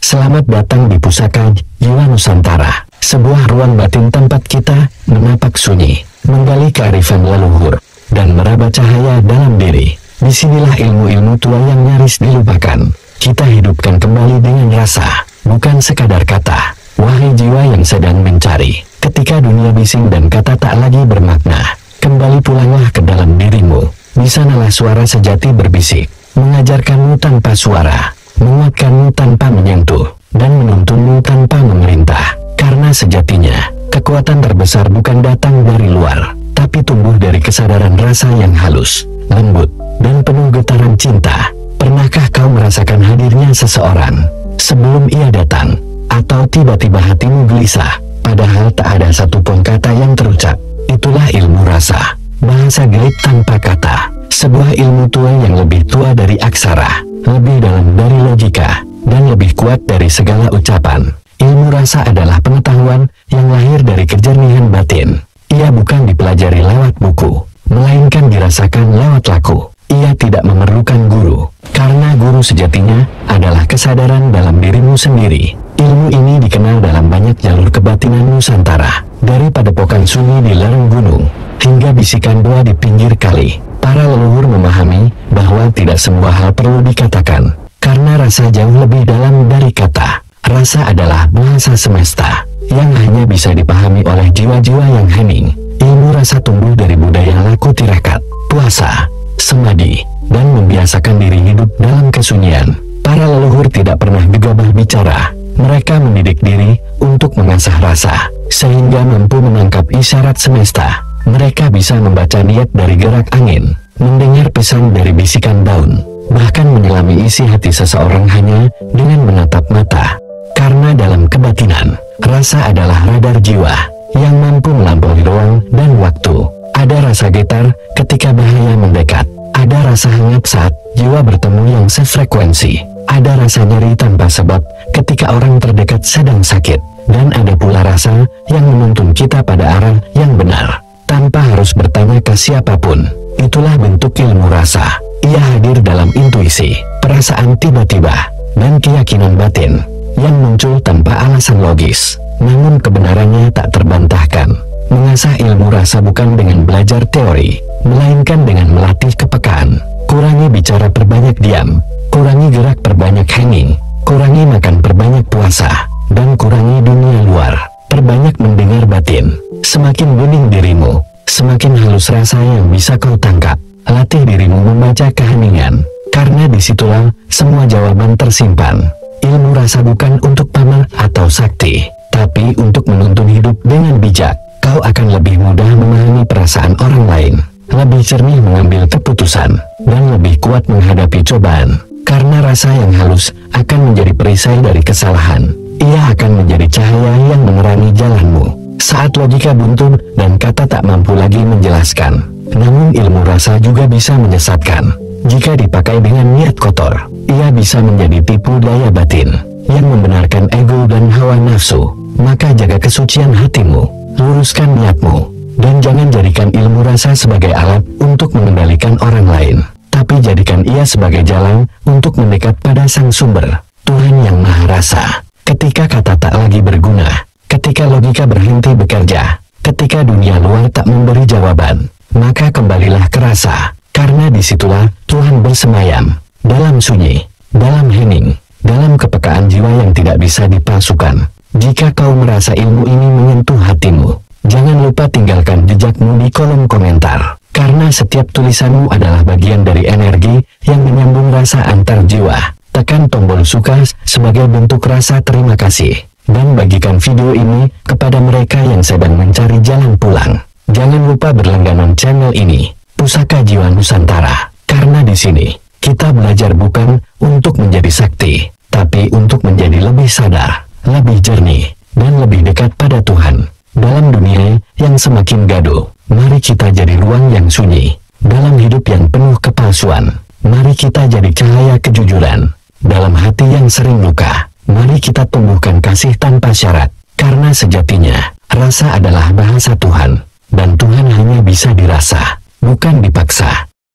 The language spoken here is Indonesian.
Selamat datang di Pusaka Jiwa Nusantara, sebuah ruang batin tempat kita menapak sunyi, menggali kearifan leluhur, dan meraba cahaya dalam diri. Disinilah ilmu-ilmu tua yang nyaris dilupakan, kita hidupkan kembali dengan rasa, bukan sekadar kata. Wahai jiwa yang sedang mencari, ketika dunia bising dan kata tak lagi bermakna, kembali pulanglah ke dalam dirimu. Di sanalah suara sejati berbisik, mengajarkanmu tanpa suara, menguatkanmu tanpa menyentuh, dan menuntunmu tanpa memerintah. Karena sejatinya, kekuatan terbesar bukan datang dari luar, tapi tumbuh dari kesadaran rasa yang halus, lembut, dan penuh getaran cinta. Pernahkah kau merasakan hadirnya seseorang sebelum ia datang? Atau tiba-tiba hatimu gelisah, padahal tak ada satupun kata yang terucap? Itulah ilmu rasa, bahasa gaib tanpa kata, sebuah ilmu tua yang lebih tua dari aksara, lebih dalam dari logika, dan lebih kuat dari segala ucapan. Ilmu rasa adalah pengetahuan yang lahir dari kejernihan batin. Ia bukan dipelajari lewat buku, melainkan dirasakan lewat laku. Ia tidak memerlukan guru, karena guru sejatinya adalah kesadaran dalam dirimu sendiri. Ilmu ini dikenal dalam banyak jalur kebatinan Nusantara, dari padepokan sunyi di lereng gunung, hingga bisikan doa di pinggir kali. Para leluhur memahami bahwa tidak semua hal perlu dikatakan, karena rasa jauh lebih dalam dari kata. Rasa adalah bahasa semesta, yang hanya bisa dipahami oleh jiwa-jiwa yang hening. Ilmu rasa tumbuh dari budaya laku tirakat, puasa, semadi, dan membiasakan diri hidup dalam kesunyian. Para leluhur tidak pernah gegabah bicara. Mereka mendidik diri untuk mengasah rasa, sehingga mampu menangkap isyarat semesta. Mereka bisa membaca niat dari gerak angin, mendengar pesan dari bisikan daun, bahkan menyelami isi hati seseorang hanya dengan menatap mata. Karena dalam kebatinan, rasa adalah radar jiwa, yang mampu melampaui ruang dan waktu. Ada rasa getar ketika bahaya mendekat. Ada rasa hangat saat jiwa bertemu yang sefrekuensi. Ada rasa nyeri tanpa sebab ketika orang terdekat sedang sakit. Dan ada pula rasa yang menuntun kita pada arah yang benar, tanpa harus bertanya ke siapapun. Itulah bentuk ilmu rasa. Ia hadir dalam intuisi, perasaan tiba-tiba, dan keyakinan batin, yang muncul tanpa alasan logis. Namun kebenarannya tak terbantahkan. Mengasah ilmu rasa bukan dengan belajar teori, melainkan dengan melatih kepekaan. Kurangi bicara perbanyak diam, kurangi gerak perbanyak hanging, kurangi makan perbanyak puasa, dan kurangi dunia luar, perbanyak mendengar batin. Semakin bening dirimu, semakin halus rasa yang bisa kau tangkap. Latih dirimu membaca keheningan, karena disitulah semua jawaban tersimpan. Ilmu rasa bukan untuk pamer atau sakti, tapi untuk menuntun hidup dengan bijak. Kau akan lebih mudah memahami perasaan orang lain, lebih jernih mengambil keputusan, dan lebih kuat menghadapi cobaan. Karena rasa yang halus akan menjadi perisai dari kesalahan. Ia akan menjadi cahaya yang menerangi jalanmu saat logika buntu dan kata tak mampu lagi menjelaskan. Namun ilmu rasa juga bisa menyesatkan. Jika dipakai dengan niat kotor, ia bisa menjadi tipu daya batin yang membenarkan ego dan hawa nafsu. Maka jaga kesucian hatimu, luruskan niatmu, dan jangan jadikan ilmu rasa sebagai alat untuk mengendalikan orang lain, tapi jadikan ia sebagai jalan untuk mendekat pada sang sumber, Tuhan yang Maha Rasa. Ketika kata tak lagi berguna, ketika logika berhenti bekerja, ketika dunia luar tak memberi jawaban, maka kembalilah ke rasa, karena disitulah Tuhan bersemayam, dalam sunyi, dalam hening, dalam kepekaan jiwa yang tidak bisa dipalsukan. Jika kau merasa ilmu ini menyentuh hatimu, jangan lupa tinggalkan jejakmu di kolom komentar, karena setiap tulisanmu adalah bagian dari energi yang menyambung rasa antar jiwa. Tekan tombol suka sebagai bentuk rasa terima kasih, dan bagikan video ini kepada mereka yang sedang mencari jalan pulang. Jangan lupa berlangganan channel ini, Pusaka Jiwa Nusantara, karena di sini kita belajar bukan untuk menjadi sakti, tapi untuk menjadi lebih sadar, lebih jernih, dan lebih dekat pada Tuhan. Dalam dunia yang semakin gaduh, mari kita jadi ruang yang sunyi. Dalam hidup yang penuh kepalsuan, mari kita jadi cahaya kejujuran. Dalam hati yang sering luka, mari kita tumbuhkan kasih tanpa syarat. Karena sejatinya, rasa adalah bahasa Tuhan, dan Tuhan hanya bisa dirasa, bukan dipaksa.